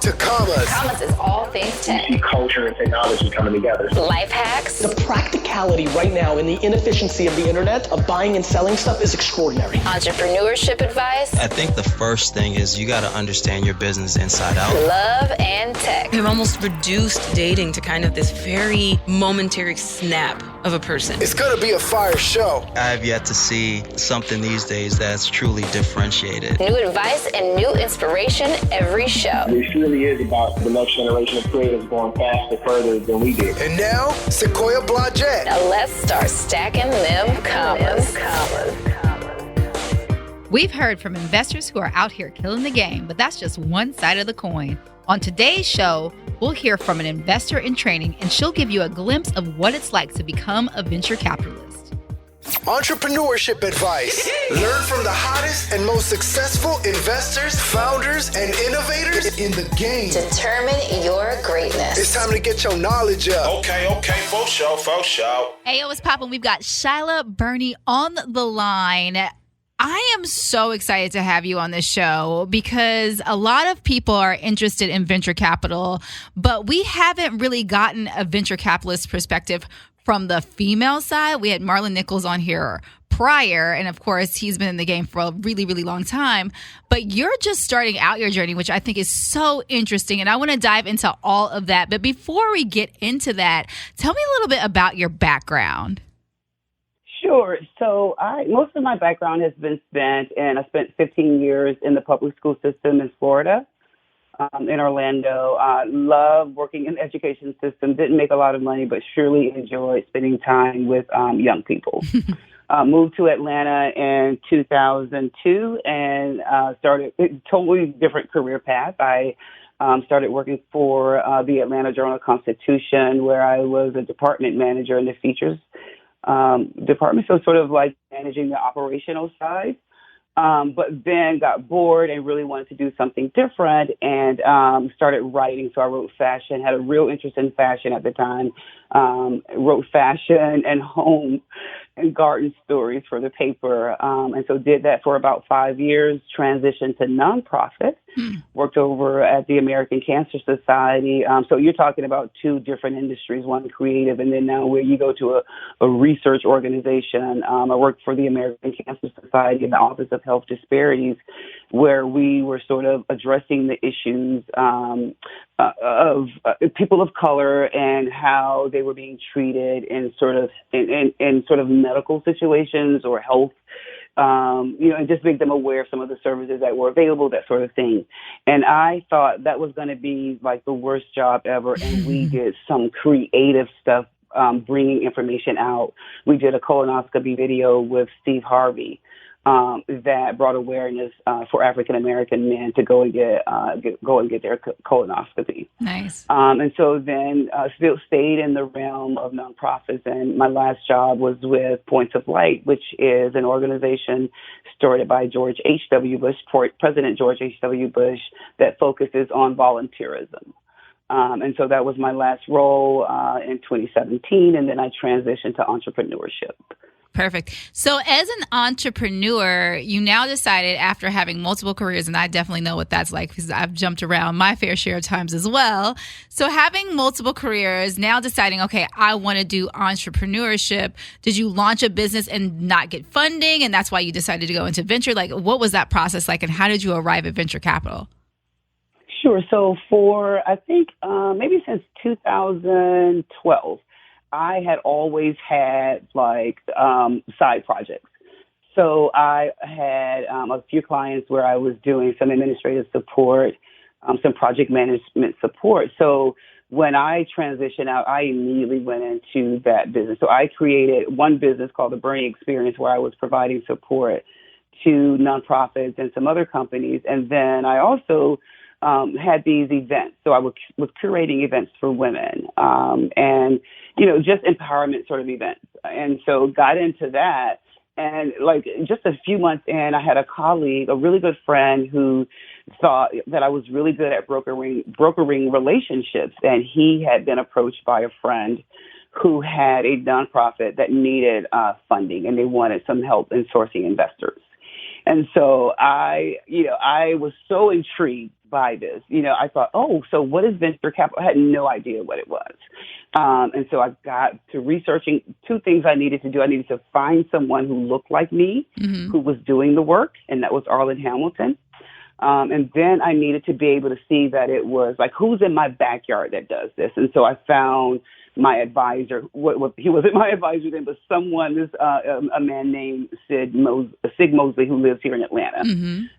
to commas. Commas is all things tech. See culture and technology coming together. Life hacks. The practicality right now and the inefficiency of the internet of buying and selling stuff is extraordinary. Entrepreneurship advice. I think the first thing is you got to understand your business inside out. Love and tech. We've almost reduced dating to kind of this very momentary snap of a person. It's gonna be a fire show. I have yet to see something these days that's truly differentiated. New advice and new inspiration every show. It really is about the next generation of creatives going faster, further than we did. And now, Sequoia Blodgett. Now let's start stacking them commas. We've heard from investors who are out here killing the game, but that's just one side of the coin. On today's show, we'll hear from an investor in training, and she'll give you a glimpse of what it's like to become a venture capitalist. Entrepreneurship advice. Learn from the hottest and most successful investors, founders, and innovators in the game. Determine your greatness. It's time to get your knowledge up. Okay, for sure. Hey, what's poppin'? We've got Shyla Burney on the line. I am so excited to have you on this show because a lot of people are interested in venture capital, but we haven't really gotten a venture capitalist perspective from the female side. We had Marlon Nichols on here prior, and of course, he's been in the game for a really, really long time. But you're just starting out your journey, which I think is so interesting, and I want to dive into all of that. But before we get into that, tell me a little bit about your background. Sure. So most of my background has been spent, and I spent 15 years in the public school system in Florida, in Orlando. I love working in the education system. Didn't make a lot of money, but surely enjoyed spending time with young people. Moved to Atlanta in 2002 and started a totally different career path. I started working for the Atlanta Journal-Constitution, where I was a department manager in the features department, so sort of like managing the operational side, but then got bored and really wanted to do something different and started writing. So I wrote fashion, had a real interest in fashion at the time, wrote fashion and home and garden stories for the paper, and so did that for about 5 years, transitioned to nonprofit, worked over at the American Cancer Society. So you're talking about two different industries, one creative, and then now where you go to a research organization. I worked for the American Cancer Society in the Office of Health Disparities, where we were sort of addressing the issues of people of color and how they were being treated in sort of medical situations or health, and just make them aware of some of the services that were available, that sort of thing. And I thought that was going to be like the worst job ever. And we did some creative stuff, bringing information out. We did a colonoscopy video with Steve Harvey that brought awareness for African American men to go and get their colonoscopy. Nice. And so then still stayed in the realm of nonprofits. And my last job was with Points of Light, which is an organization started by George H.W. Bush, President George H.W. Bush, that focuses on volunteerism. And so that was my last role in 2017, and then I transitioned to entrepreneurship. Perfect. So as an entrepreneur, you now decided after having multiple careers, and I definitely know what that's like because I've jumped around my fair share of times as well. So having multiple careers, now deciding, okay, I want to do entrepreneurship. Did you launch a business and not get funding, and that's why you decided to go into venture? Like, what was that process like, and how did you arrive at venture capital? Sure. So for, I think, maybe since 2012, I had always had side projects. So I had a few clients where I was doing some administrative support, some project management support. So when I transitioned out, I immediately went into that business. So I created one business called the Burney Experience, where I was providing support to nonprofits and some other companies. And then I also had these events. So I was curating events for women, and, just empowerment sort of events. And so got into that. And just a few months in, I had a colleague, a really good friend, who thought that I was really good at brokering relationships. And he had been approached by a friend who had a nonprofit that needed funding, and they wanted some help in sourcing investors. And so I was so intrigued buy this. I thought, oh, so what is venture capital? I had no idea what it was. And so I got to researching two things I needed to do. I needed to find someone who looked like me, who was doing the work, and that was Arlen Hamilton. And then I needed to be able to see that it was like, who's in my backyard that does this? And so I found my advisor. He wasn't my advisor then, but someone, a man named Sig Mosley, who lives here in Atlanta.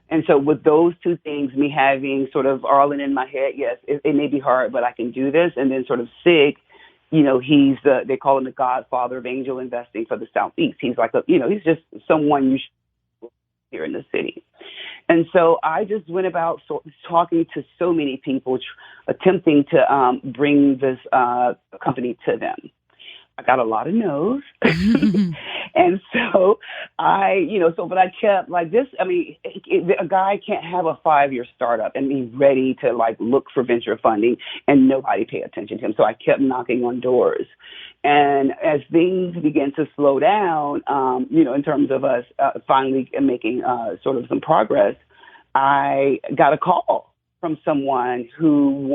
And so with those two things, me having sort of Arlen in my head, yes, it may be hard, but I can do this. And then sort of Sig, they call him the godfather of angel investing for the Southeast. He's like, he's just someone you should here in the city. And so I just went about talking to so many people, attempting to bring this company to them. I got a lot of no's. And so but I kept like this. I mean, a guy can't have a 5-year startup and be ready to like look for venture funding and nobody pay attention to him. So I kept knocking on doors. And as things began to slow down, in terms of us finally making sort of some progress, I got a call from someone who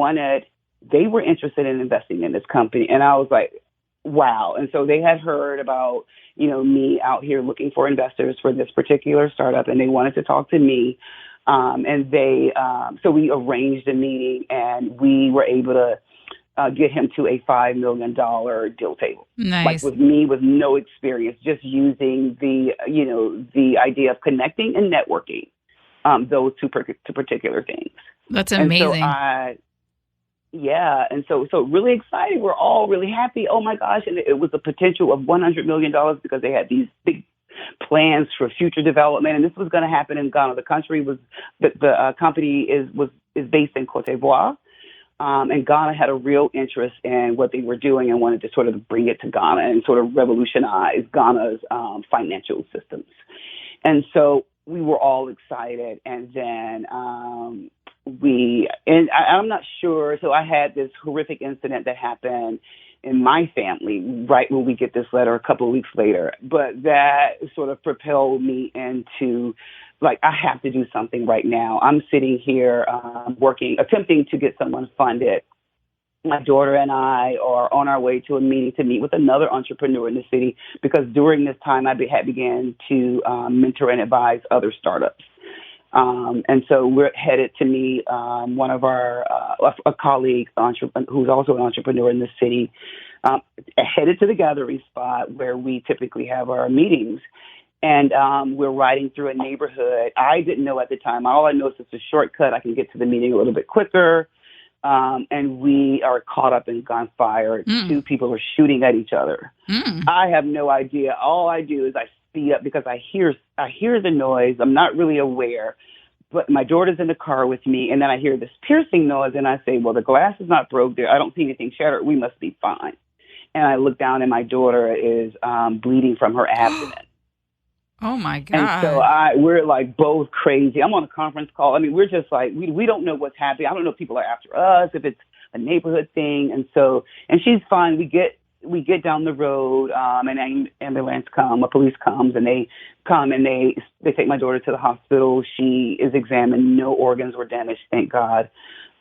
they were interested in investing in this company. And I was like, wow. And so they had heard about, me out here looking for investors for this particular startup, and they wanted to talk to me. So we arranged a meeting, and we were able to get him to a $5 million deal table. Nice. Like with me, with no experience, just using the idea of connecting and networking, those two particular things. That's amazing. And so really excited. We're all really happy. Oh my gosh. And it was a potential of $100 million because they had these big plans for future development. And this was going to happen in Ghana. The country the company is based in Cote d'Ivoire. And Ghana had a real interest in what they were doing and wanted to sort of bring it to Ghana and sort of revolutionize Ghana's financial systems. And so we were all excited. And then I'm not sure. So I had this horrific incident that happened in my family right when we get this letter a couple of weeks later. But that sort of propelled me into, like, I have to do something right now. I'm sitting here attempting to get someone funded. My daughter and I are on our way to a meeting to meet with another entrepreneur in the city because during this time I began to mentor and advise other startups. And so we're headed to meet one of a colleague who's also an entrepreneur in the city, headed to the gathering spot where we typically have our meetings. And we're riding through a neighborhood. I didn't know at the time. All I know is it's a shortcut. I can get to the meeting a little bit quicker. And we are caught up in gunfire. Two people are shooting at each other. I have no idea. All I do is I speed up because I hear the noise. I'm not really aware. But my daughter's in the car with me, and then I hear this piercing noise, and I say, well, the glass is not broke there. I don't see anything shattered. We must be fine. And I look down, and my daughter is bleeding from her abdomen. Oh, my God. And so we're like both crazy. I'm on a conference call. I mean, we're just like, we don't know what's happening. I don't know if people are after us, if it's a neighborhood thing. And she's fine. We get down the road, and ambulance a police comes, and they come and they take my daughter to the hospital. She is examined. No organs were damaged, thank God.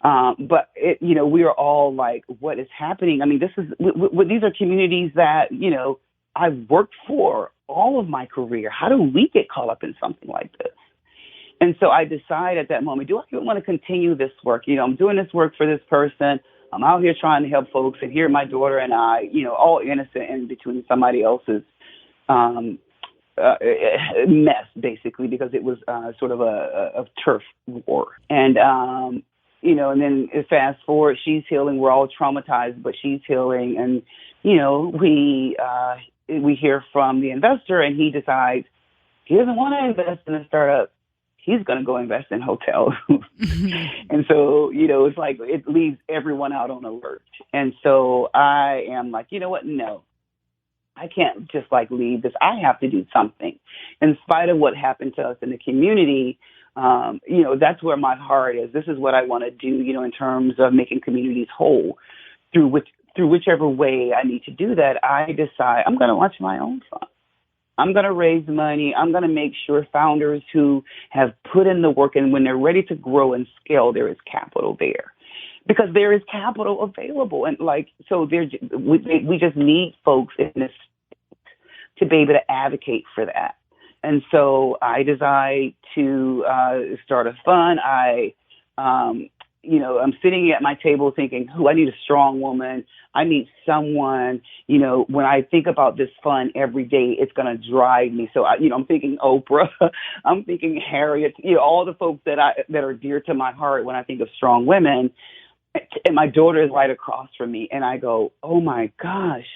But we are all like, what is happening? I mean, these are communities that, I've worked for all of my career. How do we get caught up in something like this? And so I decide at that moment, do I even want to continue this work? I'm doing this work for this person. I'm out here trying to help folks, and here my daughter and I, all innocent in between somebody else's mess, basically, because it was sort of a turf war. And, and then fast forward, she's healing. We're all traumatized, but she's healing. And, we hear from the investor, and he decides he doesn't want to invest in a startup. He's going to go invest in hotels. And so, it's like it leaves everyone out on alert. And so I am like, you know what? No, I can't just like leave this. I have to do something. In spite of what happened to us in the community, that's where my heart is. This is what I want to do, in terms of making communities whole through whichever way I need to do that. I decide I'm going to launch my own fund. I'm going to raise money. I'm going to make sure founders who have put in the work and when they're ready to grow and scale, there is capital there. Because there is capital available. And so we just need folks in this to be able to advocate for that. And so I decided to start a fund. I'm sitting at my table thinking, I need a strong woman. I need someone, when I think about this fund every day, it's going to drive me. So, I'm thinking Oprah, I'm thinking Harriet, all the folks that are dear to my heart when I think of strong women. And my daughter is right across from me. And I go, oh, my gosh,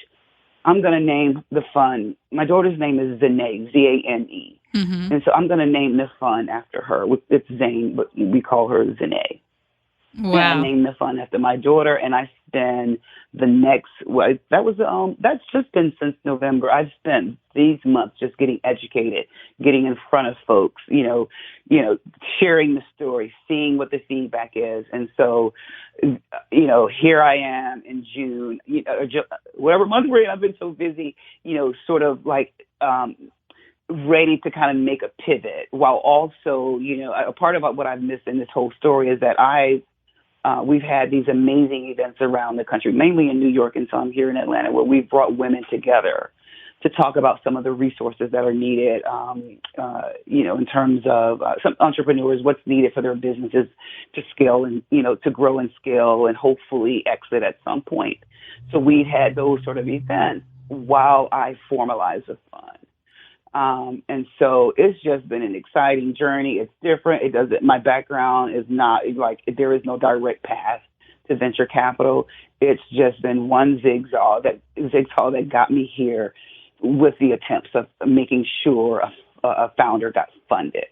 I'm going to name the fund. My daughter's name is Zane, Zane. Mm-hmm. And so I'm going to name the fund after her. It's Zane, but we call her Zane. Wow. And I named the fund after my daughter. And I spend that's just been since November. I've spent these months just getting educated, getting in front of folks, sharing the story, seeing what the feedback is. And so, here I am in June, whatever month we're in, I've been so busy, sort of ready to kind of make a pivot while also, a part of what I've missed in this whole story is that we've had these amazing events around the country, mainly in New York and some here in Atlanta, where we've brought women together to talk about some of the resources that are needed, in terms of some entrepreneurs, what's needed for their businesses to scale and, to grow and scale and hopefully exit at some point. So we had those sort of events while I formalized the fund. And so it's just been an exciting journey. It's different. My background is not there is no direct path to venture capital. It's just been one zigzag that got me here with the attempts of making sure a founder got funded.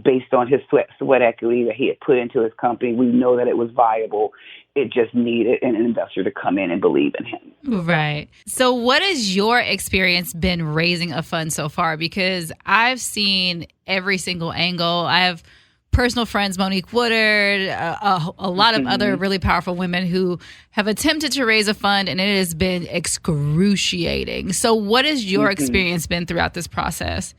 Based on his sweat equity that he had put into his company. We know that it was viable. It just needed an investor to come in and believe in him. Right. So what has your experience been raising a fund so far? Because I've seen every single angle. I have personal friends, Monique Woodard, a lot of other really powerful women who have attempted to raise a fund, and it has been excruciating. So what has your experience been throughout this process?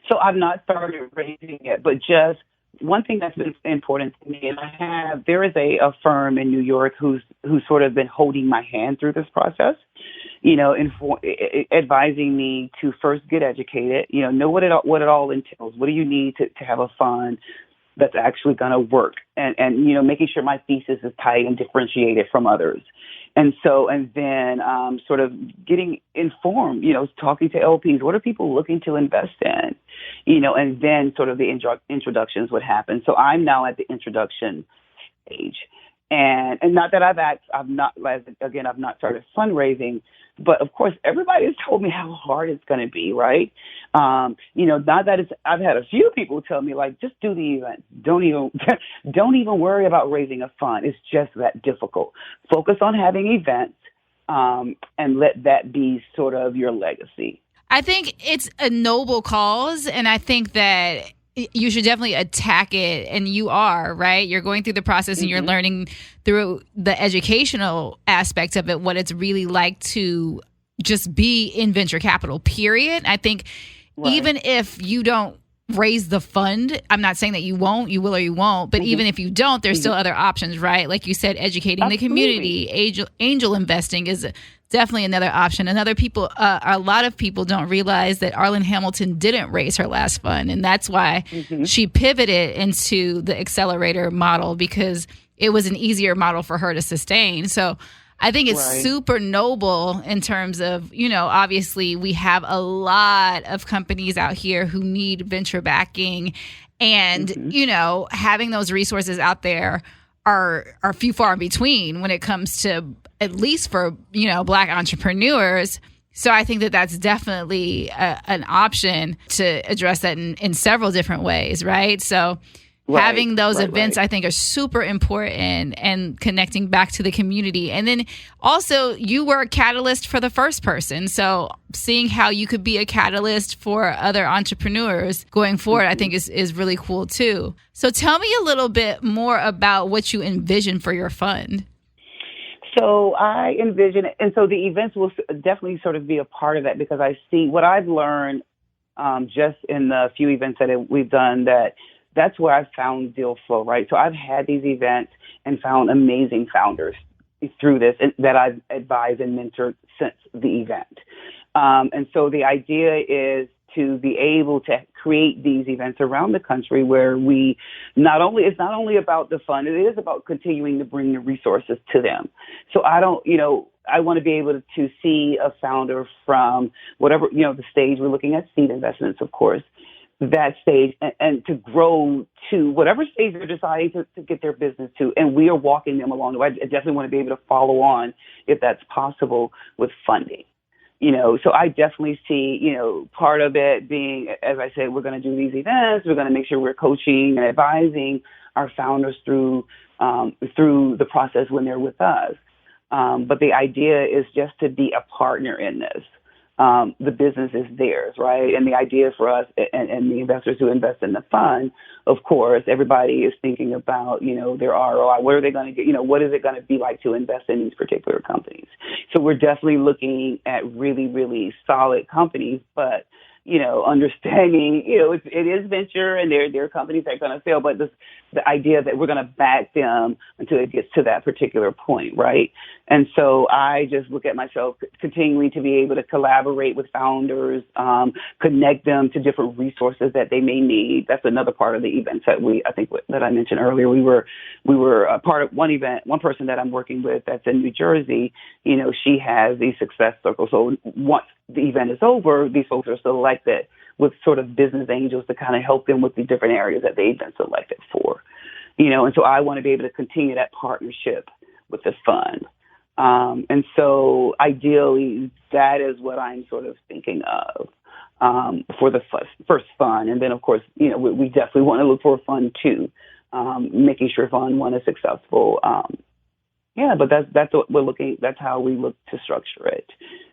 So I've not started raising it, but just one thing that's been important to me, and there is a firm in New York who's sort of been holding my hand through this process, advising me to first get educated, know what it all entails. What do you need to have a fund that's actually going to work, and making sure my thesis is tight and differentiated from others. And then sort of getting informed, talking to LPs, what are people looking to invest in, and then sort of the introductions would happen. So I'm now at the introduction stage. And not that I've not started fundraising, but of course, everybody has told me how hard it's going to be, right? Not that I've had a few people tell me, just do the event. Don't even worry about raising a fund. It's just that difficult. Focus on having events, and let that be sort of your legacy. I think it's a noble cause, and I think that you should definitely attack it, and you are, right? You're going through the process and you're learning through the educational aspect of it, what it's really like to just be in venture capital, period. I think even if you don't raise the fund, I'm not saying that you won't, you will or you won't, but even if you don't, there's still other options, right? Like you said, educating the community, angel investing is definitely another option. A lot of people don't realize that Arlen Hamilton didn't raise her last fund. And that's why she pivoted into the accelerator model, because it was an easier model for her to sustain. So I think it's super noble in terms of, obviously we have a lot of companies out here who need venture backing, and, having those resources out there are few far in between when it comes to, at least for, Black entrepreneurs. So I think that that's definitely an option to address that in several different ways, right? So having those events, I think, are super important, and connecting back to the community. And then also, you were a catalyst for the first person. So seeing how you could be a catalyst for other entrepreneurs going forward, I think is really cool too. So tell me a little bit more about what you envision for your fund. So I envision it. And so the events will definitely sort of be a part of that, because I see what I've learned just in the few events that we've done, that's where I've found deal flow, right? So I've had these events and found amazing founders through this that I've advised and mentored since the event. And so the idea is to be able to create these events around the country where it's not only about the fun, it is about continuing to bring the resources to them. So I want to be able to see a founder from whatever, the stage we're looking at, seed investments, of course, that stage, and to grow to whatever stage they're deciding to get their business to. And we are walking them along the way. I definitely want to be able to follow on, if that's possible, with funding. So I definitely see, part of it being, as I said, we're going to do these events. We're going to make sure we're coaching and advising our founders through the process when they're with us. But the idea is just to be a partner in this. The business is theirs, right? And the idea for us and the investors who invest in the fund, of course, everybody is thinking about, their ROI. What are they going to get? What is it going to be like to invest in these particular companies? So we're definitely looking at really, really solid companies, but understanding, it is venture and there are companies that are going to fail, but the idea that we're going to back them until it gets to that particular point, right? And so I just look at myself continuing to be able to collaborate with founders, connect them to different resources that they may need. That's another part of the events that I mentioned earlier. We were a part of one event. One person that I'm working with that's in New Jersey, she has these success circles. So once the event is over, these folks are selected with sort of business angels to kind of help them with the different areas that they've been selected for, and so I want to be able to continue that partnership with the fund. And so ideally, that is what I'm sort of thinking of for the first fund. And then, of course, we definitely want to look for a fund two, making sure fund one is successful. But that's what we're looking. That's how we look to structure it.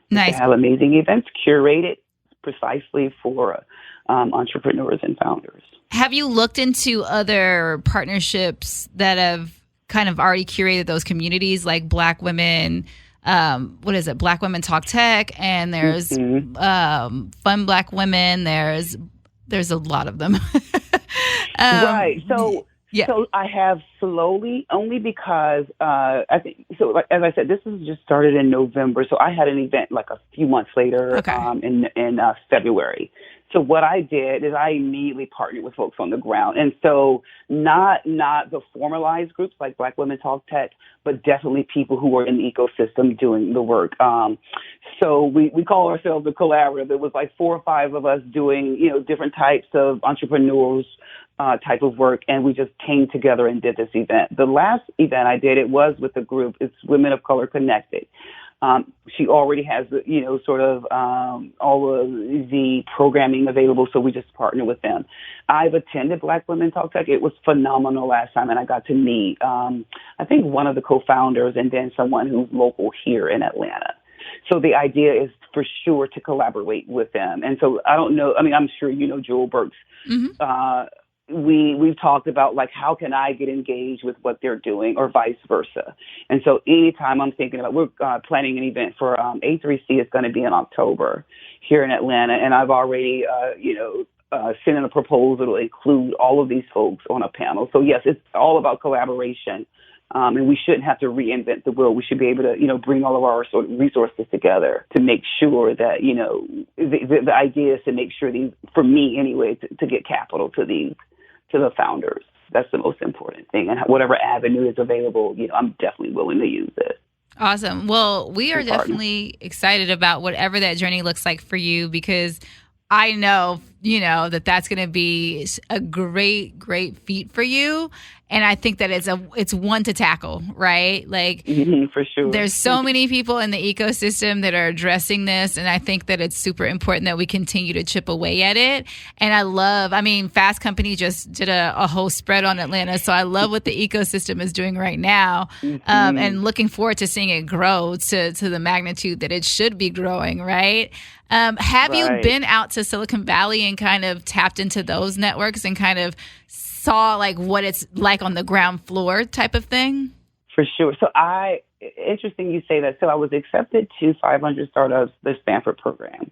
Nice. To have amazing events curated precisely for entrepreneurs and founders. Have you looked into other partnerships that have kind of already curated those communities, like Black Women? Black Women Talk Tech, and there's Fun Black Women. There's a lot of them. Right. So. Yeah. So I have slowly, only because I think so. Like, as I said, this was just started in November, so I had an event like a few months later in February. So what I did is I immediately partnered with folks on the ground, and so not the formalized groups like Black Women Talk Tech, but definitely people who are in the ecosystem doing the work. So we call ourselves the collaborative. It was like 4 or 5 of us doing different types of entrepreneurs. Type of work, and we just came together and did this event. The last event I did, it was with a group. It's Women of Color Connected. She already has, sort of all of the programming available, so we just partner with them. I've attended Black Women Talk Tech. It was phenomenal last time, and I got to meet, I think, one of the co-founders and then someone who's local here in Atlanta. So the idea is for sure to collaborate with them. And so I don't know, I'm sure Joel Burks. Mm-hmm. We've talked about, like, how can I get engaged with what they're doing, or vice versa. And so anytime I'm thinking about, we're planning an event for A3C. It's going to be in October here in Atlanta. And I've already, sent in a proposal to include all of these folks on a panel. So yes, it's all about collaboration. And we shouldn't have to reinvent the wheel. We should be able to, bring all of our sort of resources together to make sure that, the idea is to make sure these, for me anyway, to get capital to the founders. That's the most important thing. And whatever avenue is available, I'm definitely willing to use it. Awesome. Well, we are definitely excited about whatever that journey looks like for you, because I know, that's going to be a great, great feat for you. And I think that it's one to tackle, right? Like, for sure. There's so many people in the ecosystem that are addressing this. And I think that it's super important that we continue to chip away at it. And Fast Company just did a whole spread on Atlanta. So I love what the ecosystem is doing right now. And looking forward to seeing it grow to the magnitude that it should be growing, right? Have you been out to Silicon Valley and kind of tapped into those networks and kind of saw like what it's like on the ground floor type of thing? For sure. So I interesting you say that. So I was accepted to 500 Startups, the Stanford program.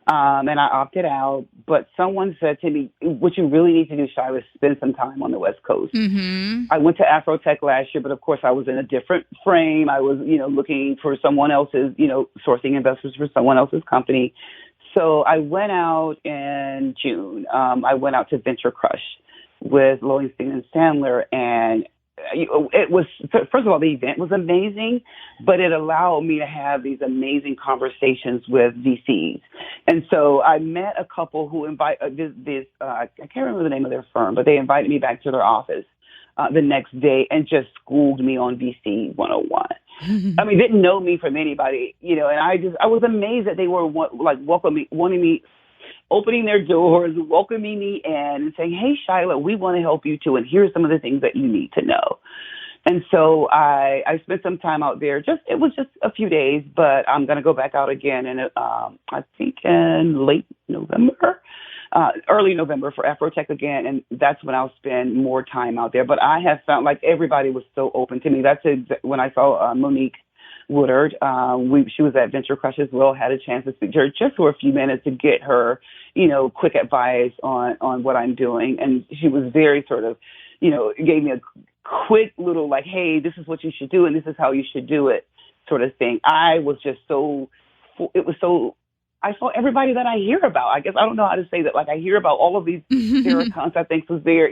And I opted out, but someone said to me, what you really need to do, Shy, is spend some time on the West Coast. Mm-hmm. I went to Afrotech last year, but of course I was in a different frame. I was, looking for someone else's, sourcing investors for someone else's company. So I went out in June. I went out to Venture Crush with Lowenstein and Sandler, and it was, first of all, the event was amazing, but it allowed me to have these amazing conversations with VCs. And so I met a couple who I can't remember the name of their firm, but they invited me back to their office the next day and just schooled me on VC 101. I mean, didn't know me from anybody, and I was amazed that they were wanting me, opening their doors, welcoming me in, and saying, hey, Shyla, we want to help you too, and here's some of the things that you need to know. And so I spent some time out there. It was just a few days, but I'm going to go back out again, and I think in late November, early November for Afrotech again, and that's when I'll spend more time out there. But I have found like everybody was so open to me. That's when I saw Monique Woodard. She was at Venture Crush as well, had a chance to speak to her just for a few minutes to get her, quick advice on what I'm doing. And she was very sort of, gave me a quick little like, hey, this is what you should do and this is how you should do it sort of thing. I was just I saw everybody that I hear about. I guess I don't know how to say that. Like I hear about all of these. Sarah Kuntz, I think, was there.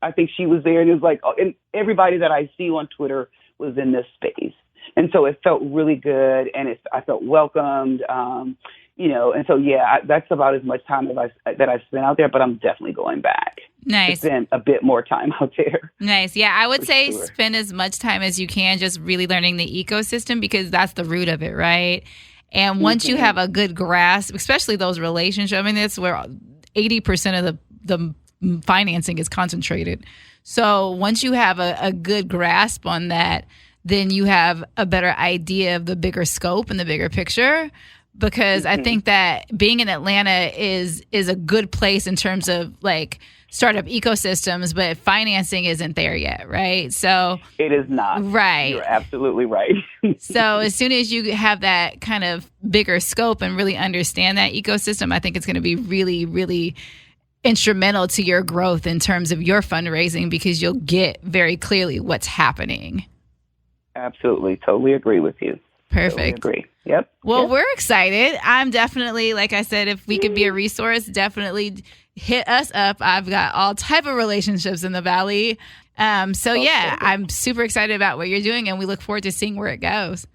I think she was there, and it was like, and everybody that I see on Twitter was in this space. And so it felt really good, and I felt welcomed, and so, that's about as much time that I've spent out there, but I'm definitely going back. Nice. To spend a bit more time out there. Nice. Yeah, I would say spend as much time as you can just really learning the ecosystem because that's the root of it, right? And once you have a good grasp, especially those relationships, I mean, that's where 80% of the financing is concentrated. So once you have a good grasp on that, then you have a better idea of the bigger scope and the bigger picture. Because I think that being in Atlanta is a good place in terms of like startup ecosystems, but financing isn't there yet, right? So it is not. Right. You're absolutely right. So as soon as you have that kind of bigger scope and really understand that ecosystem, I think it's going to be really, really instrumental to your growth in terms of your fundraising because you'll get very clearly what's happening. Absolutely. Totally agree with you. Perfect. Totally agree. Yep. Well, we're excited. I'm definitely, like I said, if we could be a resource, definitely hit us up. I've got all type of relationships in the Valley. I'm super excited about what you're doing, and we look forward to seeing where it goes.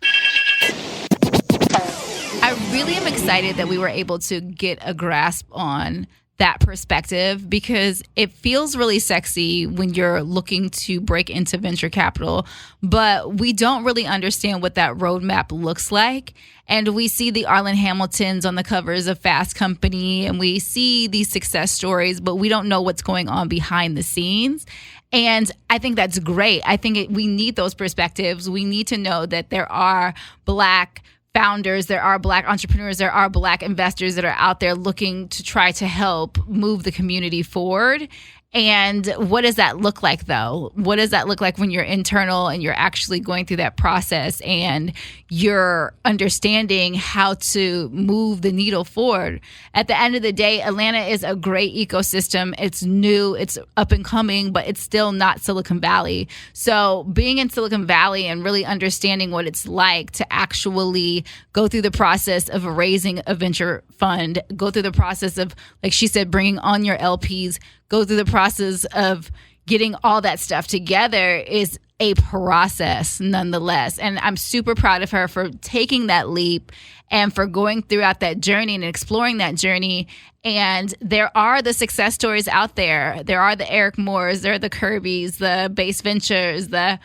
I really am excited that we were able to get a grasp on that perspective because it feels really sexy when you're looking to break into venture capital, but we don't really understand what that roadmap looks like. And we see the Arlen Hamiltons on the covers of Fast Company, and we see these success stories, but we don't know what's going on behind the scenes. And I think that's great. I think we need those perspectives. We need to know that there are Black founders, there are Black entrepreneurs, there are Black investors that are out there looking to try to help move the community forward. And what does that look like, though? What does that look like when you're internal and you're actually going through that process and you're understanding how to move the needle forward? At the end of the day, Atlanta is a great ecosystem. It's new, it's up and coming, but it's still not Silicon Valley. So being in Silicon Valley and really understanding what it's like to actually go through the process of raising a venture fund, go through the process of, like she said, bringing on your LPs, go through the process of getting all that stuff together is a process nonetheless. And I'm super proud of her for taking that leap and for going throughout that journey and exploring that journey. And there are the success stories out there. There are the Eric Moores, there are the Kirbys, the Base Ventures, the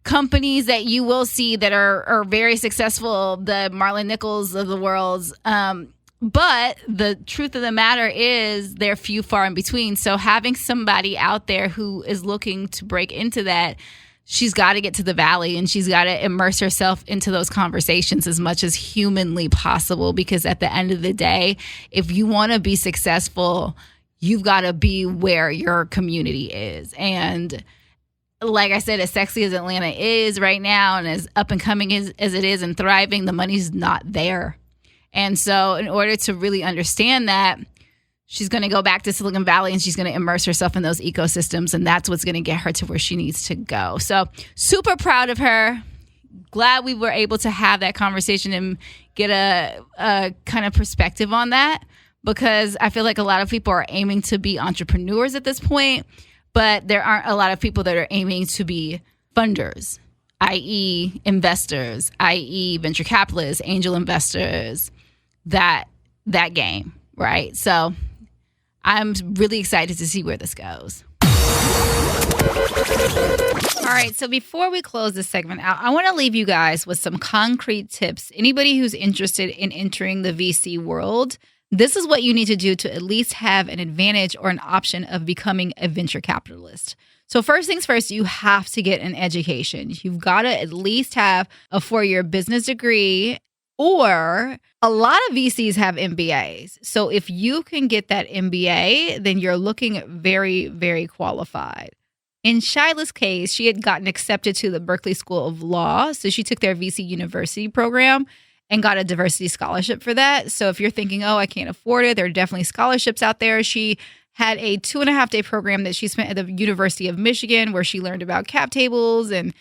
companies that you will see that are very successful, the Marlon Nichols of the world. But the truth of the matter is they're few far in between. So having somebody out there who is looking to break into that, she's got to get to the Valley and she's got to immerse herself into those conversations as much as humanly possible. Because at the end of the day, if you want to be successful, you've got to be where your community is. And like I said, as sexy as Atlanta is right now and as up and coming as it is and thriving, the money's not there. And so in order to really understand that, she's going to go back to Silicon Valley and she's going to immerse herself in those ecosystems. And that's what's going to get her to where she needs to go. So super proud of her. Glad we were able to have that conversation and get a kind of perspective on that, because I feel like a lot of people are aiming to be entrepreneurs at this point, but there aren't a lot of people that are aiming to be funders, i.e. investors, i.e. venture capitalists, angel investors, that game, right? So I'm really excited to see where this goes. All right, so before we close this segment out, I want to leave you guys with some concrete tips. Anybody who's interested in entering the VC world, this is what you need to do to at least have an advantage or an option of becoming a venture capitalist. So first things first, you have to get an education. You've got to at least have a 4-year business degree, or a lot of VCs have MBAs. So if you can get that MBA, then you're looking very, very qualified. In Shyla's case, she had gotten accepted to the Berkeley School of Law. So she took their VC University program and got a diversity scholarship for that. So if you're thinking, oh, I can't afford it, there are definitely scholarships out there. She had a 2.5-day program that she spent at the University of Michigan where she learned about cap tables and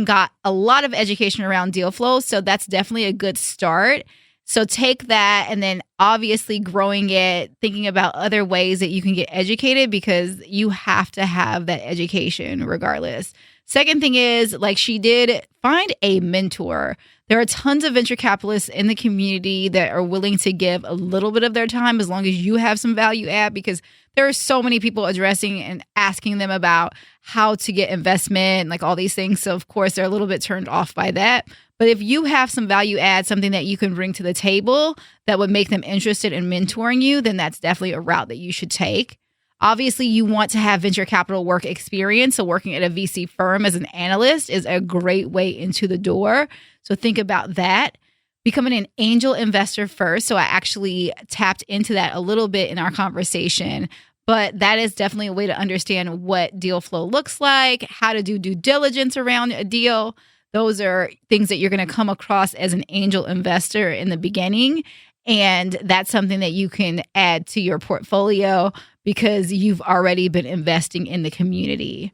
got a lot of education around deal flow. So that's definitely a good start. So take that and then obviously growing it, thinking about other ways that you can get educated, because you have to have that education regardless. Second thing is, like she did, find a mentor. There are tons of venture capitalists in the community that are willing to give a little bit of their time as long as you have some value add, because there are so many people addressing and asking them about how to get investment, like all these things. So of course, they're a little bit turned off by that. But if you have some value add, something that you can bring to the table that would make them interested in mentoring you, then that's definitely a route that you should take. Obviously, you want to have venture capital work experience. So working at a VC firm as an analyst is a great way into the door. So think about that. Becoming an angel investor first. So I actually tapped into that a little bit in our conversation. But that is definitely a way to understand what deal flow looks like, how to do due diligence around a deal. Those are things that you're going to come across as an angel investor in the beginning. And that's something that you can add to your portfolio because you've already been investing in the community.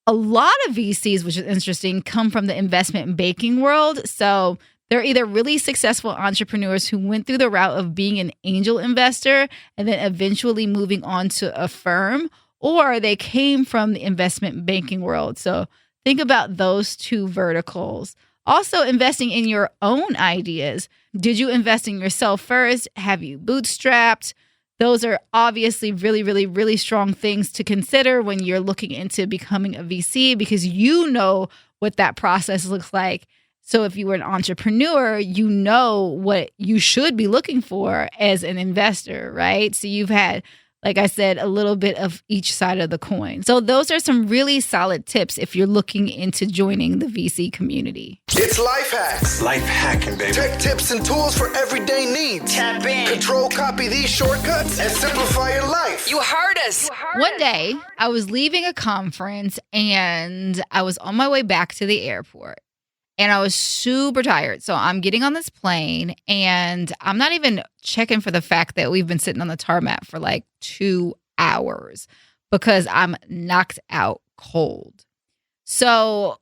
A lot of VCs, which is interesting, come from the investment banking world. So they're either really successful entrepreneurs who went through the route of being an angel investor and then eventually moving on to a firm, or they came from the investment banking world. So think about those two verticals. Also, investing in your own ideas. Did you invest in yourself first? Have you bootstrapped? Those are obviously really, really, really strong things to consider when you're looking into becoming a VC, because you know what that process looks like. So if you were an entrepreneur, you know what you should be looking for as an investor, right? So you've had, like I said, a little bit of each side of the coin. So those are some really solid tips if you're looking into joining the VC community. It's life hacks. Life hacking, baby. Tech tips and tools for everyday needs. Tap in. Control, copy these shortcuts and simplify your life. You heard us. One day, I was leaving a conference and I was on my way back to the airport. And I was super tired. So I'm getting on this plane and I'm not even checking for the fact that we've been sitting on the tarmac for like 2 hours because I'm knocked out cold. So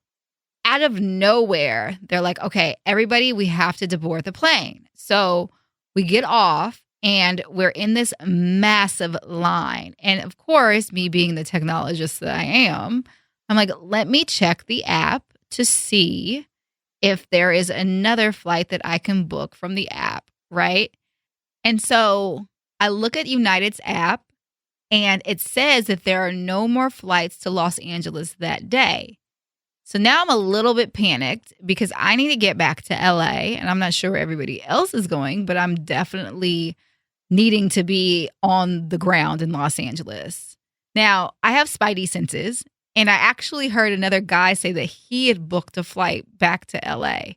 out of nowhere, they're like, okay, everybody, we have to deboard the plane. So we get off and we're in this massive line. And of course, me being the technologist that I am, I'm like, let me check the app to see if there is another flight that I can book from the app, right? And so I look at United's app and it says that there are no more flights to Los Angeles that day. So now I'm a little bit panicked because I need to get back to LA and I'm not sure where everybody else is going, but I'm definitely needing to be on the ground in Los Angeles. Now, I have spidey senses. And I actually heard another guy say that he had booked a flight back to LA.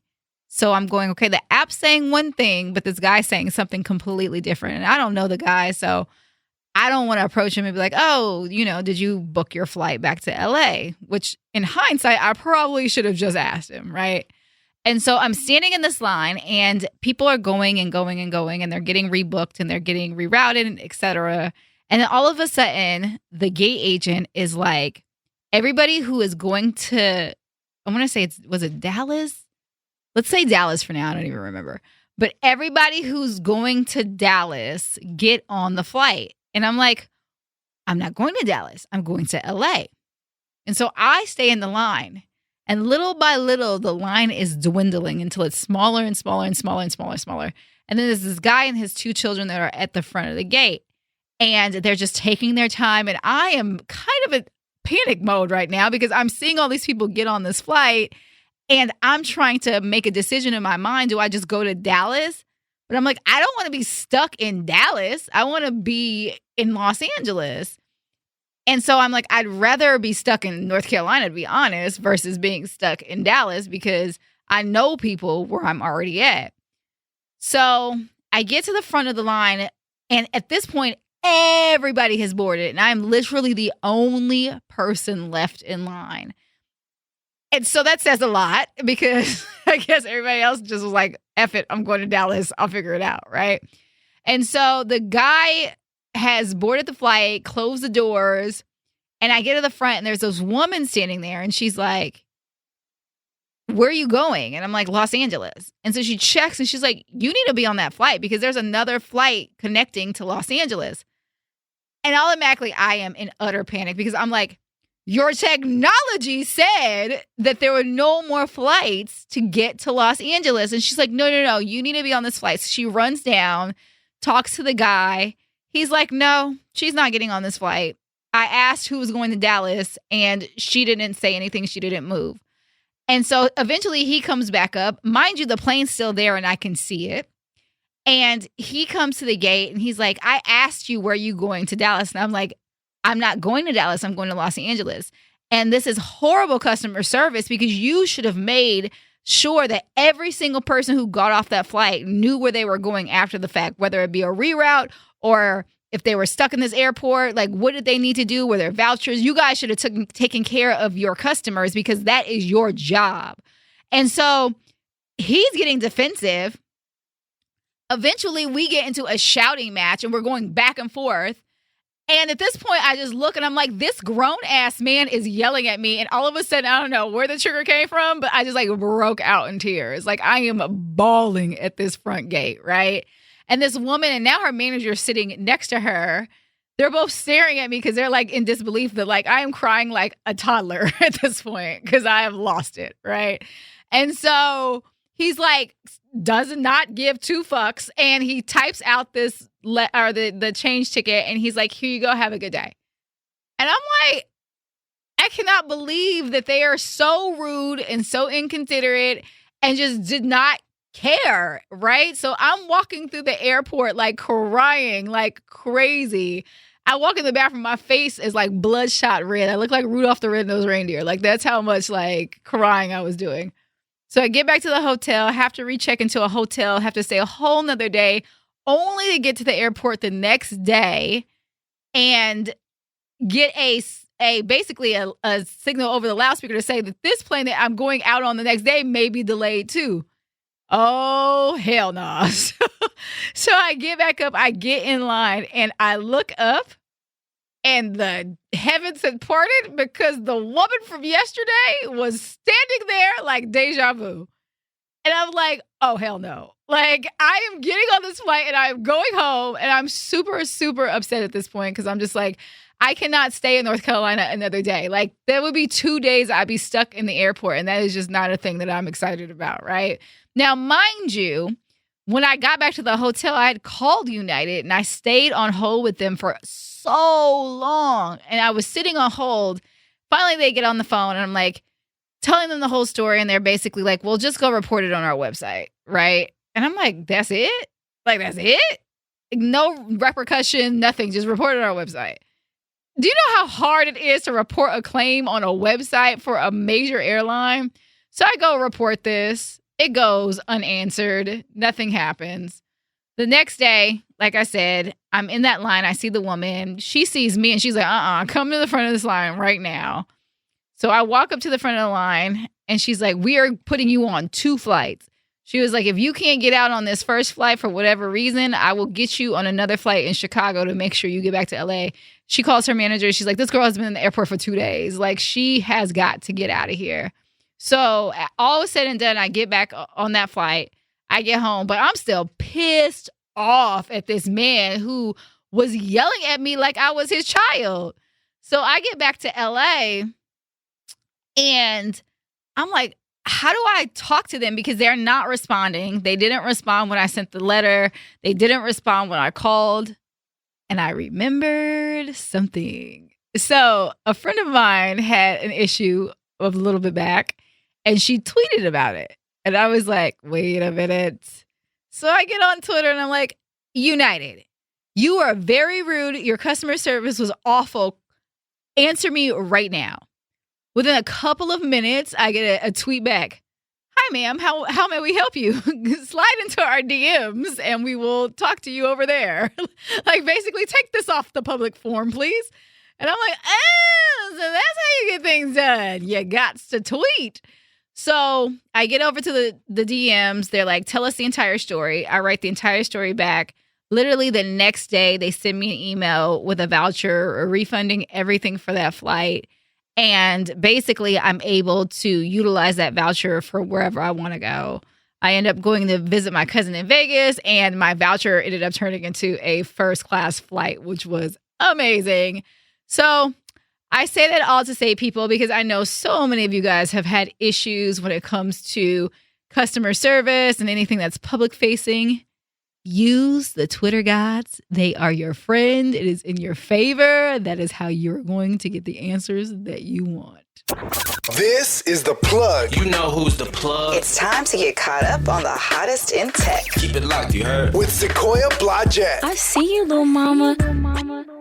So I'm going, okay, the app's saying one thing, but this guy's saying something completely different. And I don't know the guy. So I don't want to approach him and be like, oh, did you book your flight back to LA? Which in hindsight, I probably should have just asked him, right? And so I'm standing in this line and people are going and going and going and they're getting rebooked and they're getting rerouted, et cetera. And then all of a sudden, the gate agent is like, everybody who is going to, I want to say was it Dallas? Let's say Dallas for now. I don't even remember. But everybody who's going to Dallas, get on the flight. And I'm like, I'm not going to Dallas. I'm going to LA. And so I stay in the line. And little by little, the line is dwindling until it's smaller and smaller and smaller and smaller and smaller. And then there's this guy and his 2 children that are at the front of the gate. And they're just taking their time. And I am kind of in panic mode right now because I'm seeing all these people get on this flight. And I'm trying to make a decision in my mind. Do I just go to Dallas? But I'm like, I don't want to be stuck in Dallas. I want to be in Los Angeles. And so I'm like, I'd rather be stuck in North Carolina, to be honest, versus being stuck in Dallas because I know people where I'm already at. So I get to the front of the line, and at this point, everybody has boarded, and I'm literally the only person left in line. And so that says a lot because I guess everybody else just was like, F it, I'm going to Dallas. I'll figure it out, right? And so the guy has boarded the flight, closed the doors, and I get to the front and there's this woman standing there and she's like, where are you going? And I'm like, Los Angeles. And so she checks and she's like, you need to be on that flight because there's another flight connecting to Los Angeles. And automatically I am in utter panic because I'm like, your technology said that there were no more flights to get to Los Angeles. And she's like, no, you need to be on this flight. So she runs down, talks to the guy. He's like, no, she's not getting on this flight. I asked who was going to Dallas and she didn't say anything. She didn't move. And so eventually he comes back up. Mind you, the plane's still there and I can see it. And he comes to the gate and he's like, I asked you, where are you going to Dallas? And I'm like, I'm not going to Dallas. I'm going to Los Angeles. And this is horrible customer service because you should have made sure that every single person who got off that flight knew where they were going after the fact, whether it be a reroute or if they were stuck in this airport, like what did they need to do? Were there vouchers? You guys should have taken care of your customers because that is your job. And so he's getting defensive. Eventually we get into a shouting match and we're going back and forth. And at this point, I just look and I'm like, this grown ass man is yelling at me. And all of a sudden, I don't know where the trigger came from, but I just like broke out in tears. Like I am bawling at this front gate, right? And this woman, and now her manager is sitting next to her. They're both staring at me because they're like in disbelief that like I am crying like a toddler at this point because I have lost it, right? And so he's like, does not give 2 fucks. And he types out this the change ticket and he's like, here you go, have a good day. And I'm like, I cannot believe that they are so rude and so inconsiderate and just did not care, right? So I'm walking through the airport like crying like crazy. I walk in the bathroom, my face is like bloodshot red. I look like Rudolph the Red-Nosed Reindeer. Like that's how much like crying I was doing. So I get back to the hotel, have to recheck into a hotel, have to stay a whole nother day, only to get to the airport the next day and get basically a signal over the loudspeaker to say that this plane that I'm going out on the next day may be delayed too. Oh, hell no. So I get back up, I get in line, and I look up, and the heavens had parted because the woman from yesterday was standing there like deja vu. And I'm like, oh, hell no. Like, I am getting on this flight, and I'm going home, and I'm super, super upset at this point because I'm just like, I cannot stay in North Carolina another day. Like, there would be 2 days I'd be stuck in the airport, and that is just not a thing that I'm excited about, right? Now, mind you, when I got back to the hotel, I had called United, and I stayed on hold with them for so long, and I was sitting on hold. Finally, they get on the phone, and I'm like, telling them the whole story, and they're basically like, well, just go report it on our website, right? And I'm like, that's it? Like, that's it? No repercussion, nothing, just report it on our website. Do you know how hard it is to report a claim on a website for a major airline? So I go report this. It goes unanswered. Nothing happens. The next day, like I said, I'm in that line. I see the woman. She sees me and she's like, come to the front of this line right now. So I walk up to the front of the line and she's like, we are putting you on 2 flights. She was like, if you can't get out on this first flight for whatever reason, I will get you on another flight in Chicago to make sure you get back to LA. She calls her manager. She's like, this girl has been in the airport for 2 days. Like, she has got to get out of here. So all is said and done, I get back on that flight. I get home, but I'm still pissed off at this man who was yelling at me like I was his child. So I get back to LA and I'm like, how do I talk to them? Because they're not responding. They didn't respond when I sent the letter. They didn't respond when I called. And I remembered something. So a friend of mine had an issue a little bit back and she tweeted about it. And I was like, wait a minute. So I get on Twitter and I'm like, United, you are very rude. Your customer service was awful. Answer me right now. Within a couple of minutes, I get a tweet back. Hi, ma'am. How may we help you? Slide into our DMs and we will talk to you over there. Like, basically, take this off the public forum, please. And I'm like, so that's how you get things done. You got to tweet. So I get over to the DMs. They're like, tell us the entire story. I write the entire story back. Literally the next day, they send me an email with a voucher or refunding everything for that flight. And basically, I'm able to utilize that voucher for wherever I want to go. I end up going to visit my cousin in Vegas, and my voucher ended up turning into a first-class flight, which was amazing. So I say that all to say, people, because I know so many of you guys have had issues when it comes to customer service and anything that's public-facing. Use the Twitter gods. They are your friend. It is in your favor. That is how you're going to get the answers that you want. This is The Plug. You know who's the plug. It's time to get caught up on the hottest in tech. Keep it locked, you heard? With Sequoia Blodgett. I see you, little mama.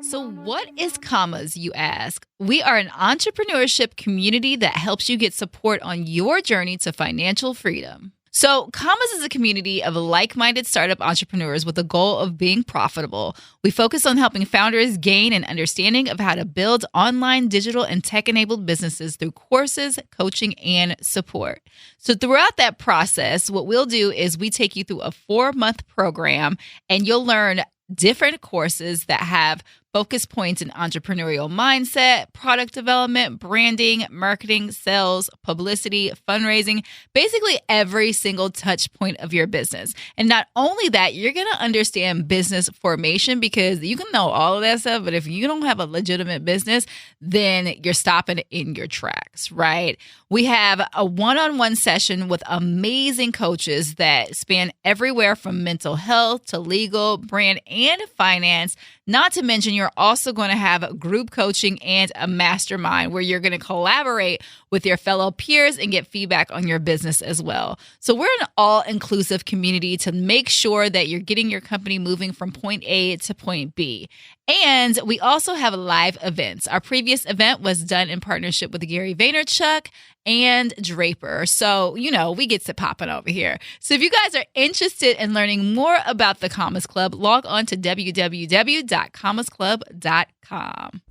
So what is Commas, you ask? We are an entrepreneurship community that helps you get support on your journey to financial freedom. So Commas is a community of like-minded startup entrepreneurs with the goal of being profitable. We focus on helping founders gain an understanding of how to build online, digital, and tech-enabled businesses through courses, coaching, and support. So throughout that process, what we'll do is we take you through a 4-month program, and you'll learn different courses that have focus points in entrepreneurial mindset, product development, branding, marketing, sales, publicity, fundraising, basically every single touch point of your business. And not only that, you're going to understand business formation, because you can know all of that stuff, but if you don't have a legitimate business, then you're stopping in your tracks, right? We have a one-on-one session with amazing coaches that span everywhere from mental health to legal, brand, and finance. Not to mention, you're also going to have group coaching and a mastermind where you're going to collaborate with your fellow peers and get feedback on your business as well. So we're an all-inclusive community to make sure that you're getting your company moving from point A to point B. And we also have live events. Our previous event was done in partnership with Gary Vaynerchuk and Draper. So, you know, we get to popping over here. So if you guys are interested in learning more about the Commas Club, log on to www.commasclub.com.